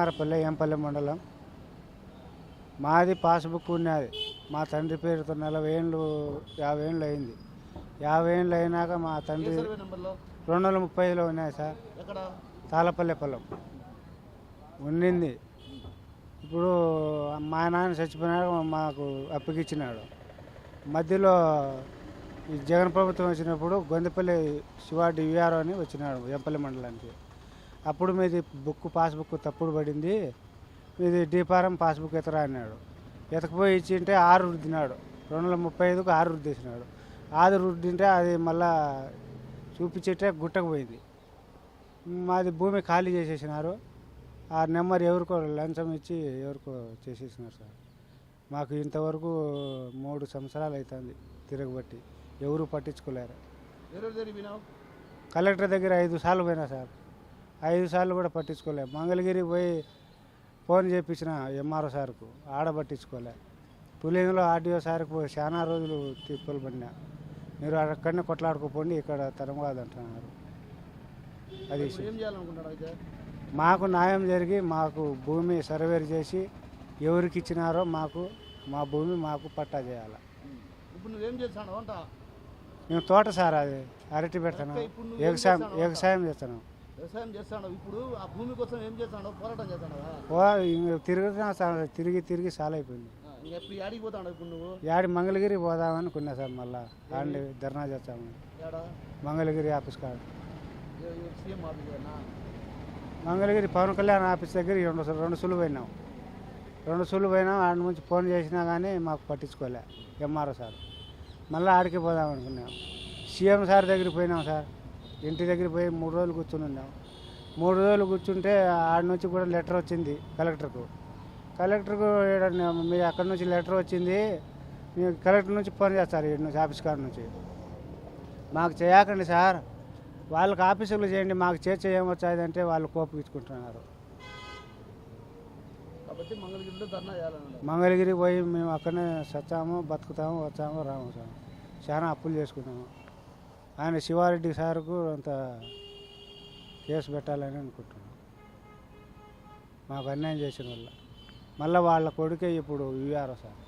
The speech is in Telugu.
బంగారపల్లి ఏంపల్లి మండలం. మాది పాస్బుక్ ఉన్నది. మా తండ్రి పేరుతో 40 ఏళ్ళు 50 ఏళ్ళు అయింది. 50 ఏళ్ళు అయినాక మా తండ్రి 235లో ఉన్నాయి సార్. తాళపల్లె పొలం ఉండింది. ఇప్పుడు మా నాన్న చచ్చిపోయినాక మాకు అప్పగిచ్చినాడు. మధ్యలో ఈ జగన్ ప్రభుత్వం వచ్చినప్పుడు గొందపల్లి శివాడి విఆర్ఓ అని వచ్చినాడు ఎంపల్లి మండలానికి. అప్పుడు మీది పాస్బుక్ తప్పుడు పడింది, మీది డీపారం పాస్బుక్ ఎత్తరా అన్నాడు. ఎతకపోయి ఇచ్చింటే 6 రుద్దినాడు. 235కు 6 రుద్దేసినాడు. 6 రుద్దింటే అది మళ్ళా చూపించేటే గుట్టకు పోయింది. మాది భూమి ఖాళీ చేసేసినారు. ఆ నెంబర్ ఎవరికో లంచం ఇచ్చి ఎవరికో చేసేసినారు సార్. మాకు ఇంతవరకు 3 సంవత్సరాలు అవుతుంది తిరగబట్టి, ఎవరు పట్టించుకోలేరు. కలెక్టర్ దగ్గర 5 సార్లు పోయినా సార్, 5 సార్లు కూడా పట్టించుకోలే. మంగళగిరి పోయి ఫోన్ చేయించిన ఎంఆర్ఓ సార్కు, ఆడ పట్టించుకోలే. పులింగలో ఆర్డీఓ సార్కు పోయి చాలా రోజులు తిప్పలు పడినా. మీరు అక్కడనే కొట్లాడుకోపోండి, ఇక్కడ తరం కాదంటున్నారు. అది మాకు న్యాయం జరిగి మాకు భూమి సర్వేర్ చేసి ఎవరికి ఇచ్చినారో మా భూమి మాకు పట్టా చేయాలి. ఇప్పుడు నువ్వేం చేస్తాను అంట? మేము తోట సార్, అది అరటి పెడతాను, వ్యవసాయం చేస్తాను. వ్యవసాయం చేస్తాను. ఇప్పుడు ఆ భూమి కోసం ఏం చేస్తాను? పోరాటం చేస్తాను. తిరిగి తిరిగి చాలా అయిపోయింది. ఇప్పుడు యాడికి పోతాడు ఇప్పుడు నువ్వు? యాడి మంగళగిరి పోదామనుకున్నా సార్. మళ్ళా ఆండి ధర్నా చేస్తాము మంగళగిరి ఆఫీస్ కాడ. CM office Mangalagiri Pawan Kalyan office దగ్గర 2 సులు పోయినాం. 2 సులు పోయినాం. ఆడ నుంచి ఫోన్ చేసినా కానీ మాకు పట్టించుకోలే ఎంఆర్ఓ సార్. మళ్ళీ ఆడికి పోదామనుకున్నాం. సీఎం సార్ దగ్గరికి పోయినాం సార్. ఇంటి దగ్గరికి పోయి 3 రోజులు కూర్చుని ఉన్నాం. 3 రోజులు కూర్చుంటే ఆడ నుంచి కూడా లెటర్ వచ్చింది కలెక్టర్కు. మీరు అక్కడి నుంచి లెటర్ వచ్చింది, మీరు కలెక్టర్ నుంచి ఫోన్ చేస్తారు ఇక్కడి నుంచి ఆఫీస్ కాడ నుంచి. మాకు చేయకండి సార్, వాళ్ళకి ఆఫీసులు చేయండి, మాకు ఏమొచ్చాదంటే వాళ్ళు కోపగించుకుంటున్నారు. కాబట్టి మంగళగిరిలో ధర్నా చేయాలన్నారు. మంగళగిరి పోయి మేము అక్కడనే సచ్చాము, బతుకుతాము, వచ్చాము, రాము సార్. చాలా అప్పులు చేసుకున్నాము. ఆయన శివారెడ్డి సార్కు అంత కేసు పెట్టాలని అనుకుంటున్నాం. మాకు అన్యాయం చేసిన వల్ల. మళ్ళీ వాళ్ళ కొడుకే ఇప్పుడు విఆర్ఓ సార్.